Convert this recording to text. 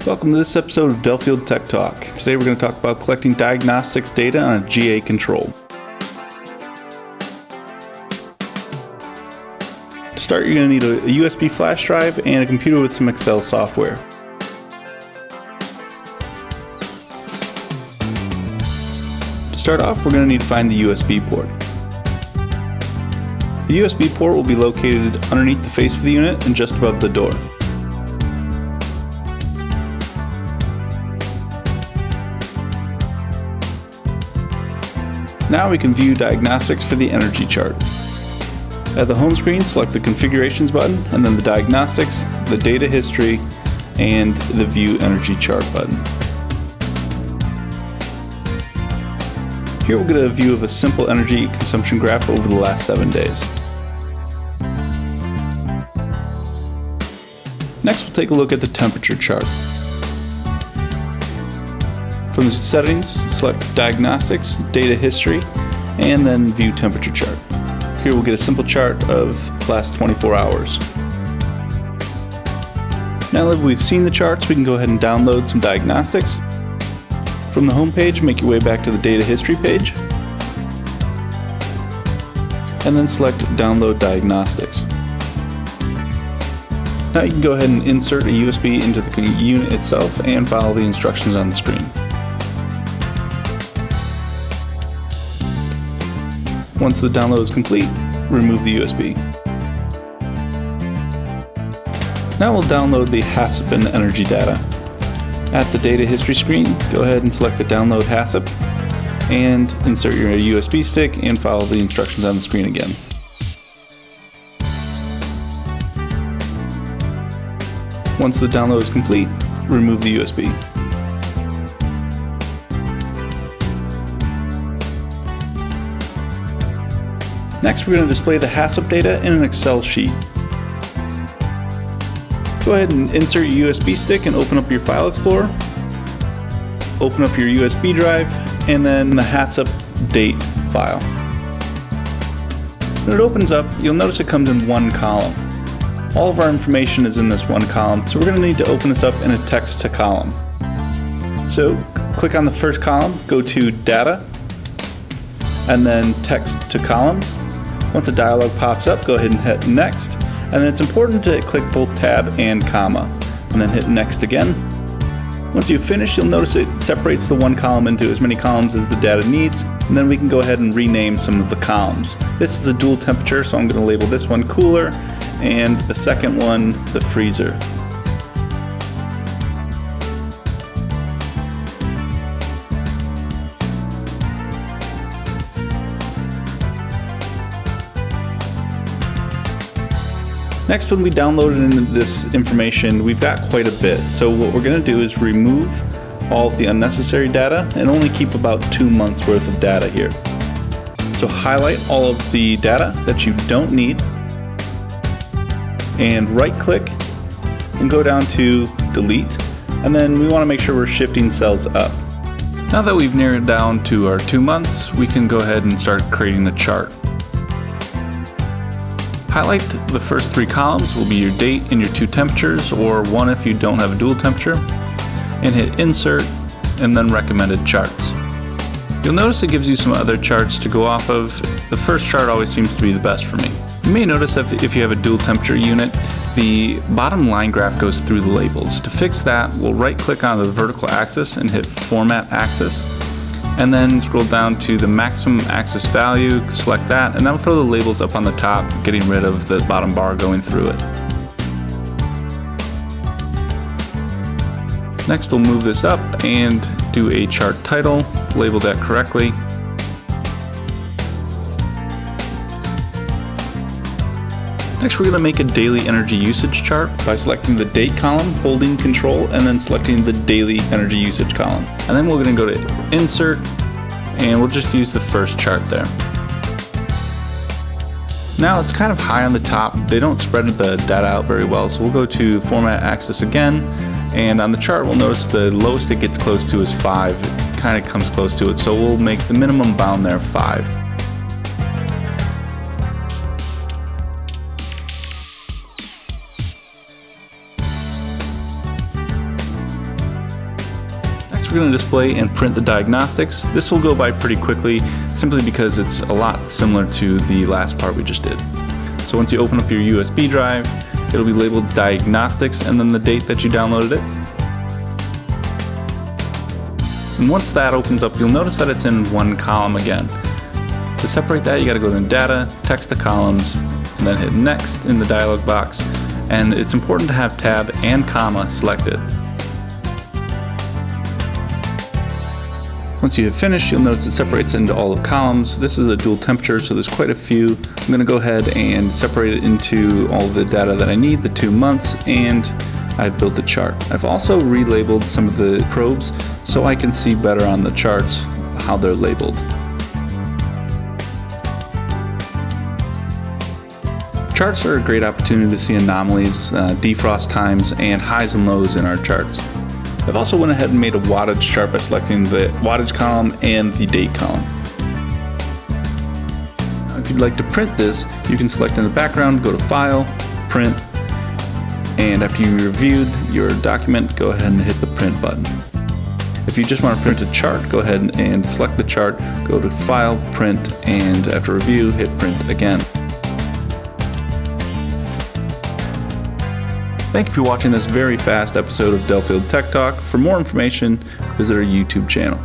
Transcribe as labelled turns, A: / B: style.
A: Welcome to this episode of Delfield Tech Talk. Today we're going to talk about collecting diagnostics data on a GA control. To start, you're going to need a USB flash drive and a computer with some Excel software. To start off, we're going to need to find the USB port. The USB port will be located underneath the face of the unit and just above the door. Now we can view diagnostics for the energy chart. At the home screen, select the configurations button and then the diagnostics, the data history, and the view energy chart button. Here we'll get a view of a simple energy consumption graph over the last 7 days. Next we'll take a look at the temperature chart. From the settings, select Diagnostics, Data History, and then View Temperature Chart. Here we'll get a simple chart of the last 24 hours. Now that we've seen the charts, we can go ahead and download some diagnostics. From the home page, make your way back to the Data History page, and then select Download Diagnostics. Now you can go ahead and insert a USB into the unit itself and follow the instructions on the screen. Once the download is complete, remove the USB. Now we'll download the Hasip and energy data. At the data history screen, go ahead and select the download Hasip and insert your USB stick and follow the instructions on the screen again. Once the download is complete, remove the USB. Next, we're going to display the Hasip data in an Excel sheet. Go ahead and insert your USB stick and open up your File Explorer. Open up your USB drive and then the Hasip date file. When it opens up, you'll notice it comes in one column. All of our information is in this one column, so we're going to need to open this up in a text to column. So click on the first column, go to Data, and then Text to Columns. Once a dialog pops up, go ahead and hit Next, and then it's important to click both Tab and Comma, and then hit Next again. Once you've finished, you'll notice it separates the one column into as many columns as the data needs, and then we can go ahead and rename some of the columns. This is a dual temperature, so I'm going to label this one Cooler, and the second one the Freezer. Next, when we downloaded in this information, we've got quite a bit. So what we're going to do is remove all of the unnecessary data and only keep about 2 months worth of data here. So highlight all of the data that you don't need and right click and go down to delete, and then we want to make sure we're shifting cells up. Now that we've narrowed down to our 2 months, we can go ahead and start creating a chart. Highlight the first 3 columns will be your date and your 2 temperatures, or 1 if you don't have a dual temperature, and hit Insert and then Recommended Charts. You'll notice it gives you some other charts to go off of. The first chart always seems to be the best for me. You may notice that if you have a dual temperature unit, the bottom line graph goes through the labels. To fix that, we'll right click on the vertical axis and hit Format Axis, and then scroll down to the maximum axis value, select that, and that'll throw the labels up on the top, getting rid of the bottom bar going through it. Next, we'll move this up and do a chart title, label that correctly. Next, we're going to make a daily energy usage chart by selecting the date column, holding Control, and then selecting the daily energy usage column. And then we're going to go to Insert, and we'll just use the first chart there. Now it's kind of high on the top. They don't spread the data out very well, so we'll go to Format Axis again, and on the chart we'll notice the lowest it gets close to is 5. It kind of comes close to it, so we'll make the minimum bound there 5. Next, we're going to display and print the diagnostics. This will go by pretty quickly simply because it's a lot similar to the last part we just did. So once you open up your USB drive, it'll be labeled Diagnostics and then the date that you downloaded it. And once that opens up, you'll notice that it's in one column again. To separate that, you got to go to Data, Text to Columns, and then hit Next in the dialog box. And it's important to have tab and comma selected. Once you have finished, you'll notice it separates into all the columns. This is a dual temperature, so there's quite a few. I'm going to go ahead and separate it into all the data that I need, the 2 months, and I've built the chart. I've also relabeled some of the probes so I can see better on the charts how they're labeled. Charts are a great opportunity to see anomalies, defrost times, and highs and lows in our charts. I've also went ahead and made a wattage chart by selecting the wattage column and the date column. If you'd like to print this, you can select in the background, go to File, Print, and after you reviewed your document, go ahead and hit the Print button. If you just want to print a chart, go ahead and select the chart, go to File, Print, and after review, hit Print again. Thank you for watching this very fast episode of Delfield Tech Talk. For more information, visit our YouTube channel.